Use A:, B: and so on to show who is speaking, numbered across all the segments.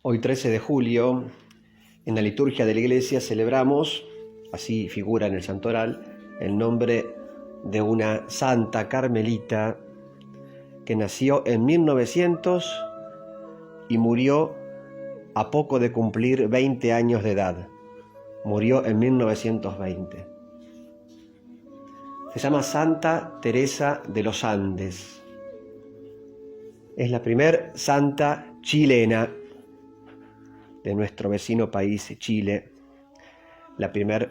A: Hoy 13 de julio, en la liturgia de la Iglesia celebramos, así figura en el santoral, el nombre de una santa carmelita que nació en 1900 y murió a poco de cumplir 20 años de edad. Murió en 1920. Se llama Santa Teresa de los Andes. Es la primer santa chilena de nuestro vecino país, Chile, la primer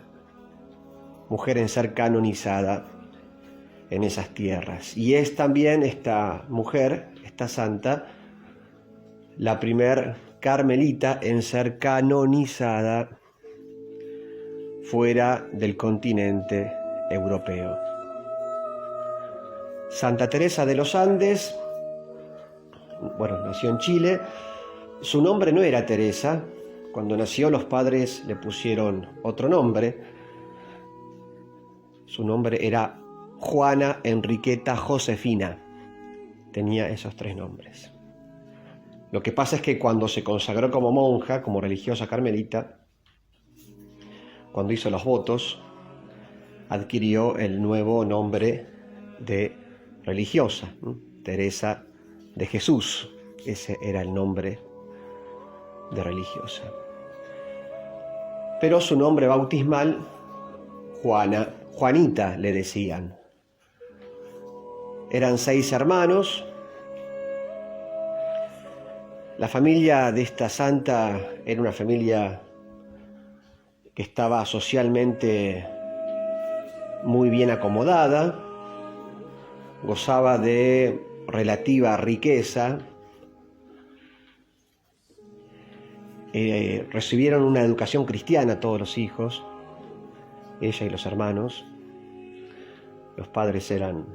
A: mujer en ser canonizada en esas tierras. Y es también esta mujer, esta santa, la primer carmelita en ser canonizada fuera del continente europeo. Santa Teresa de los Andes, nació en Chile. Su nombre no era Teresa. Cuando nació, los padres le pusieron otro nombre. Su nombre era Juana Enriqueta Josefina. Tenía esos 3 nombres. Lo que pasa es que cuando se consagró como monja, como religiosa carmelita, cuando hizo los votos, adquirió el nuevo nombre de religiosa, Teresa de Jesús. Ese era el nombre de religiosa. Pero su nombre bautismal, Juanita le decían. Eran 6 hermanos. La familia de esta santa era una familia que estaba socialmente muy bien acomodada, gozaba de relativa riqueza. Recibieron una educación cristiana todos los hijos, ella y los hermanos. Los padres eran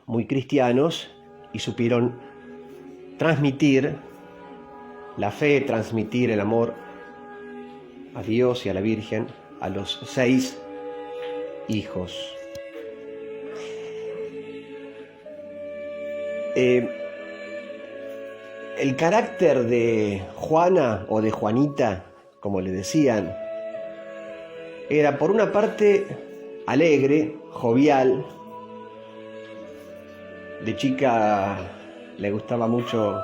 A: muy cristianos y supieron transmitir la fe, transmitir el amor a Dios y a la Virgen a los 6 hijos. El carácter de Juana o de Juanita, como le decían, era por una parte alegre, jovial. De chica le gustaba mucho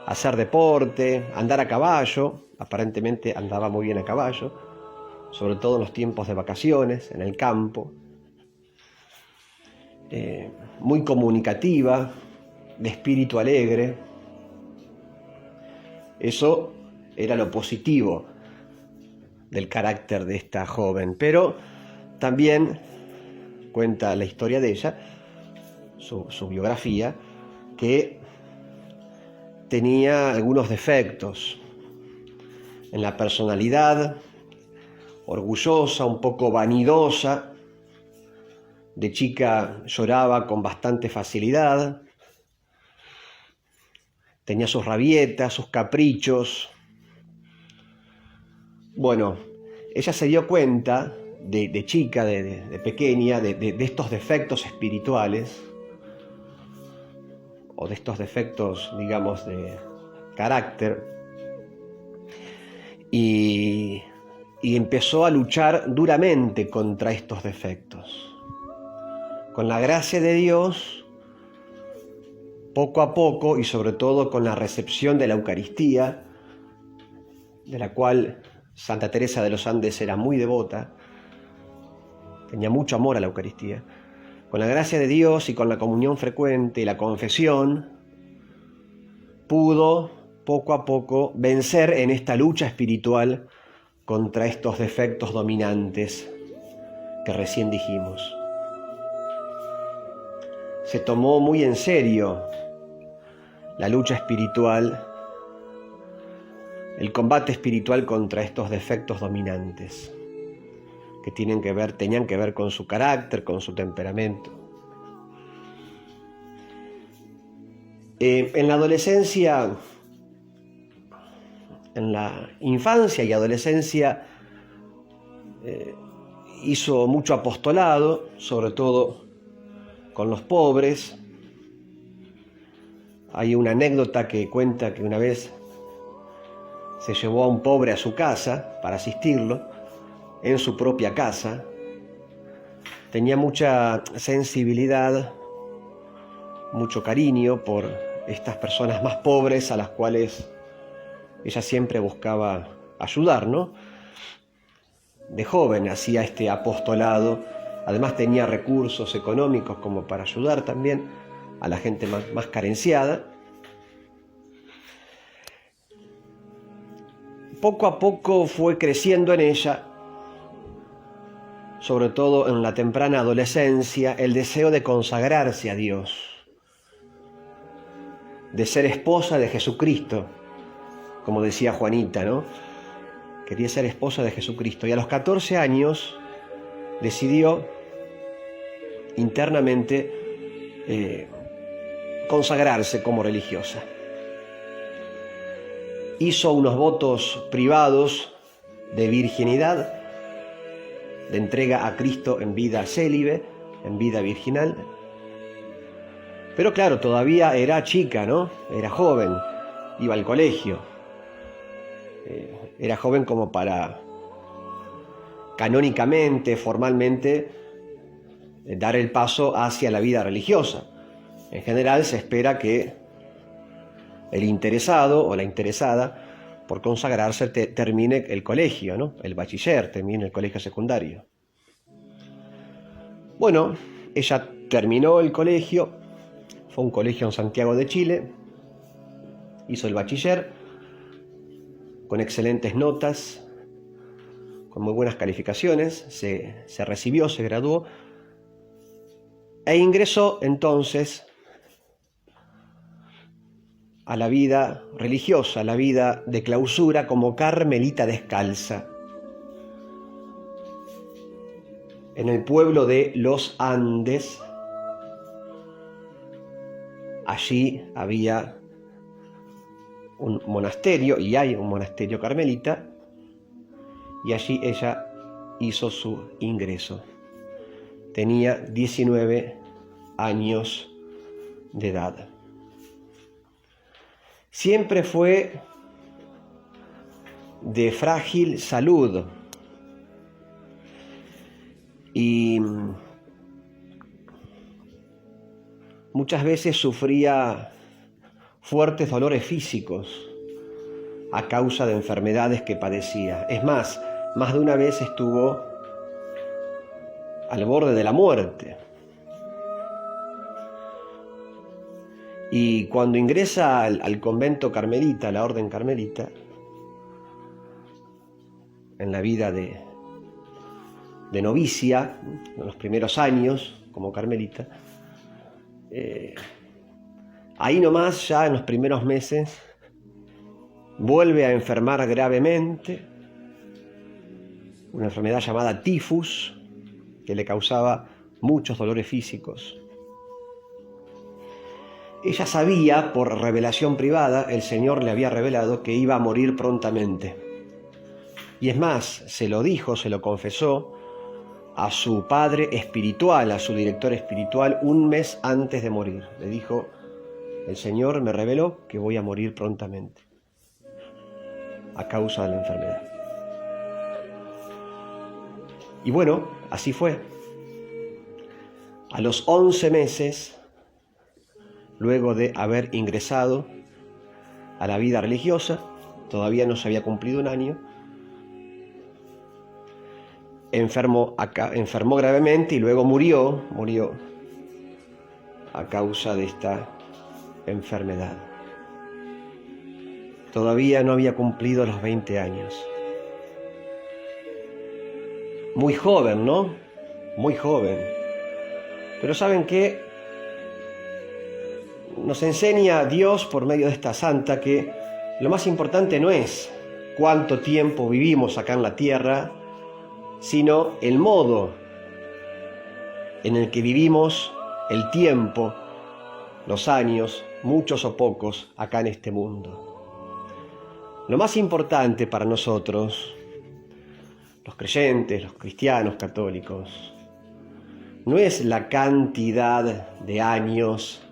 A: hacer deporte, andar a caballo. Aparentemente andaba muy bien a caballo, sobre todo en los tiempos de vacaciones, en el campo. Muy comunicativa, de espíritu alegre. Eso era lo positivo del carácter de esta joven, pero también cuenta la historia de ella, su biografía, que tenía algunos defectos en la personalidad, orgullosa, un poco vanidosa. De chica lloraba con bastante facilidad. Tenía sus rabietas, sus caprichos. Bueno, ella se dio cuenta de chica, de pequeña, de estos defectos espirituales, o de estos defectos, digamos, de carácter, y empezó a luchar duramente contra estos defectos. Con la gracia de Dios, poco a poco, y sobre todo con la recepción de la Eucaristía, de la cual Santa Teresa de los Andes era muy devota, tenía mucho amor a la Eucaristía. Con la gracia de Dios y con la comunión frecuente y la confesión, pudo poco a poco vencer en esta lucha espiritual contra estos defectos dominantes que recién dijimos. Se tomó muy en serio la lucha espiritual, el combate espiritual contra estos defectos dominantes que tenían que ver con su carácter, con su temperamento. En la adolescencia, en la infancia y adolescencia, hizo mucho apostolado, sobre todo con los pobres. Hay una anécdota que cuenta que una vez se llevó a un pobre a su casa para asistirlo, en su propia casa. Tenía mucha sensibilidad, mucho cariño por estas personas más pobres a las cuales ella siempre buscaba ayudar, ¿no? De joven hacía este apostolado, además tenía recursos económicos como para ayudar también a la gente más carenciada. Poco a poco fue creciendo en ella, sobre todo en la temprana adolescencia, el deseo de consagrarse a Dios, de ser esposa de Jesucristo, como decía Juanita, ¿no? Quería ser esposa de Jesucristo. Y a los 14 años decidió internamente consagrarse como religiosa. Hizo unos votos privados de virginidad, de entrega a Cristo en vida célibe, en vida virginal. Pero claro, todavía era chica, ¿no? Era joven, iba al colegio. Era joven como para canónicamente, formalmente, dar el paso hacia la vida religiosa. En general se espera que el interesado o la interesada por consagrarse termine el colegio, ¿no? El bachiller, termine el colegio secundario. Bueno, ella terminó el colegio, fue a un colegio en Santiago de Chile, hizo el bachiller con excelentes notas, con muy buenas calificaciones, se recibió, se graduó e ingresó entonces a la vida religiosa, a la vida de clausura como carmelita descalza, en el pueblo de Los Andes. Allí había un monasterio, y hay un monasterio carmelita, y allí ella hizo su ingreso. Tenía 19 años de edad. Siempre fue de frágil salud y muchas veces sufría fuertes dolores físicos a causa de enfermedades que padecía. Es más de una vez estuvo al borde de la muerte. Y cuando ingresa al convento carmelita, a la orden carmelita, en la vida de novicia, en los primeros años como carmelita, ahí nomás, ya en los primeros meses, vuelve a enfermar gravemente, una enfermedad llamada tifus, que le causaba muchos dolores físicos. Ella sabía, por revelación privada, el Señor le había revelado que iba a morir prontamente. Y es más, se lo dijo, se lo confesó a su padre espiritual, a su director espiritual, un mes antes de morir. Le dijo: el Señor me reveló que voy a morir prontamente a causa de la enfermedad. Y bueno, así fue. A los 11 meses, luego de haber ingresado a la vida religiosa, todavía no se había cumplido un año, enfermó gravemente y luego murió a causa de esta enfermedad. Todavía no había cumplido los 20 años. Muy joven, ¿no? Muy joven. Pero ¿saben qué? Nos enseña Dios por medio de esta santa que lo más importante no es cuánto tiempo vivimos acá en la tierra, sino el modo en el que vivimos el tiempo, los años, muchos o pocos, acá en este mundo. Lo más importante para nosotros, los creyentes, los cristianos católicos, no es la cantidad de años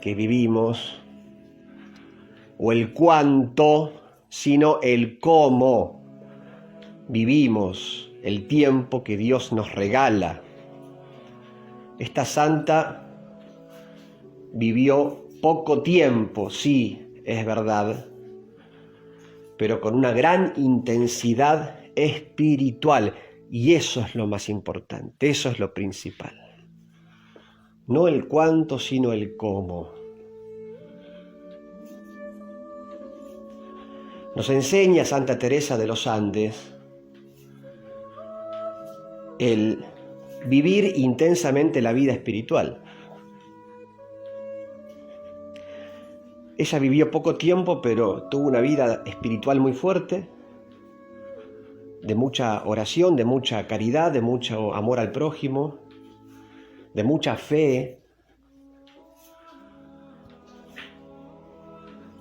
A: que vivimos o el cuánto sino el cómo vivimos el tiempo que Dios nos regala. Esta santa vivió poco tiempo, sí, es verdad, pero con una gran intensidad espiritual, y eso es lo más importante, eso es lo principal. No el cuánto, sino el cómo. Nos enseña Santa Teresa de los Andes el vivir intensamente la vida espiritual. Ella vivió poco tiempo, pero tuvo una vida espiritual muy fuerte, de mucha oración, de mucha caridad, de mucho amor al prójimo, de mucha fe,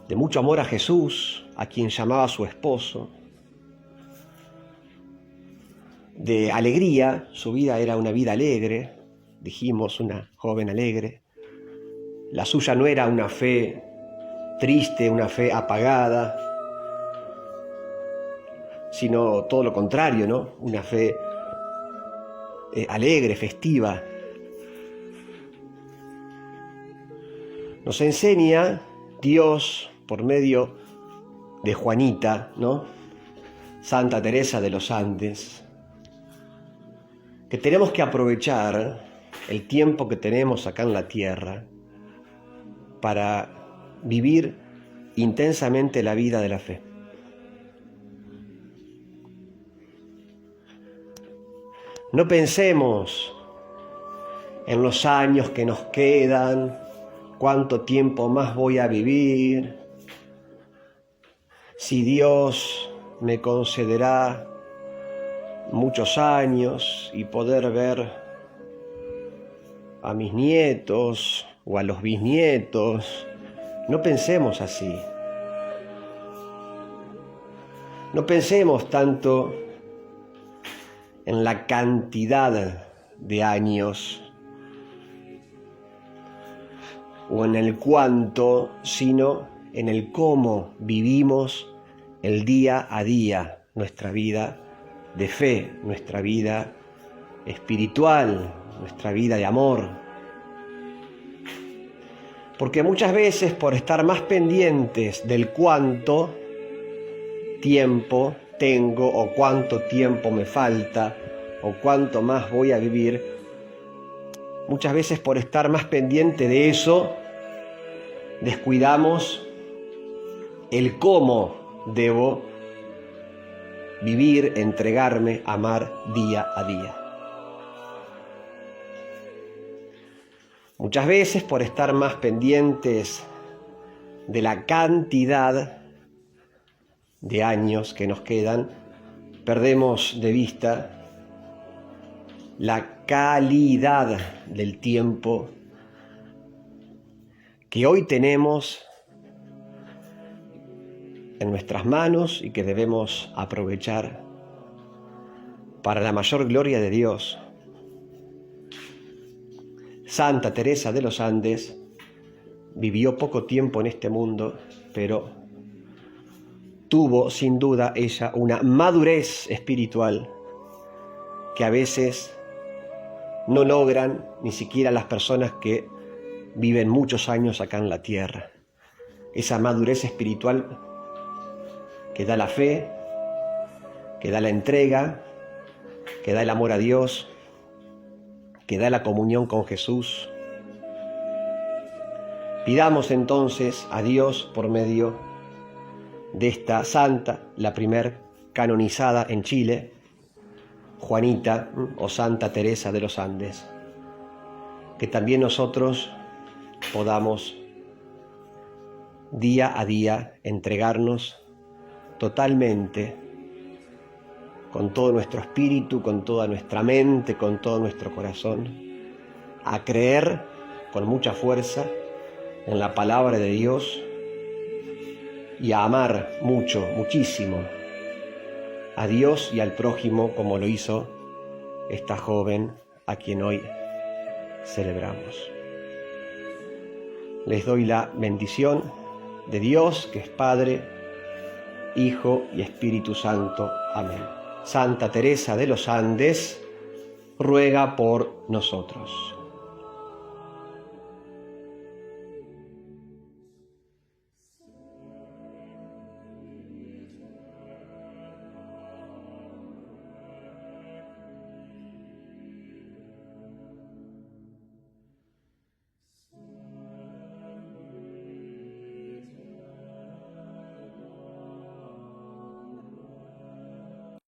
A: de mucho amor a Jesús, a quien llamaba su esposo, de alegría. Su vida era una vida alegre, dijimos, una joven alegre. La suya no era una fe triste, una fe apagada, sino todo lo contrario, ¿no? Una fe alegre, festiva. Nos enseña Dios por medio de Juanita, ¿no? Santa Teresa de los Andes, que tenemos que aprovechar el tiempo que tenemos acá en la tierra para vivir intensamente la vida de la fe. No pensemos en los años que nos quedan, cuánto tiempo más voy a vivir, si Dios me concederá muchos años y poder ver a mis nietos o a los bisnietos. No pensemos así. No pensemos tanto en la cantidad de años o en el cuánto, sino en el cómo vivimos el día a día, nuestra vida de fe, nuestra vida espiritual, nuestra vida de amor. Porque muchas veces, por estar más pendientes del cuánto tiempo tengo o cuánto tiempo me falta o cuánto más voy a vivir, muchas veces por estar más pendiente de eso, descuidamos el cómo debo vivir, entregarme, amar día a día. Muchas veces por estar más pendientes de la cantidad de años que nos quedan, perdemos de vista la calidad del tiempo que hoy tenemos en nuestras manos y que debemos aprovechar para la mayor gloria de Dios. Santa Teresa de los Andes vivió poco tiempo en este mundo, pero tuvo sin duda ella una madurez espiritual que a veces no logran ni siquiera las personas que viven muchos años acá en la tierra. Esa madurez espiritual que da la fe, que da la entrega, que da el amor a Dios, que da la comunión con Jesús. Pidamos entonces a Dios por medio de esta santa, la primer canonizada en Chile, Juanita o Santa Teresa de los Andes, que también nosotros podamos día a día entregarnos totalmente, con todo nuestro espíritu, con toda nuestra mente, con todo nuestro corazón, a creer con mucha fuerza en la palabra de Dios y a amar mucho, muchísimo a Dios y al prójimo, como lo hizo esta joven a quien hoy celebramos. Les doy la bendición de Dios, que es Padre, Hijo y Espíritu Santo. Amén. Santa Teresa de los Andes, ruega por nosotros.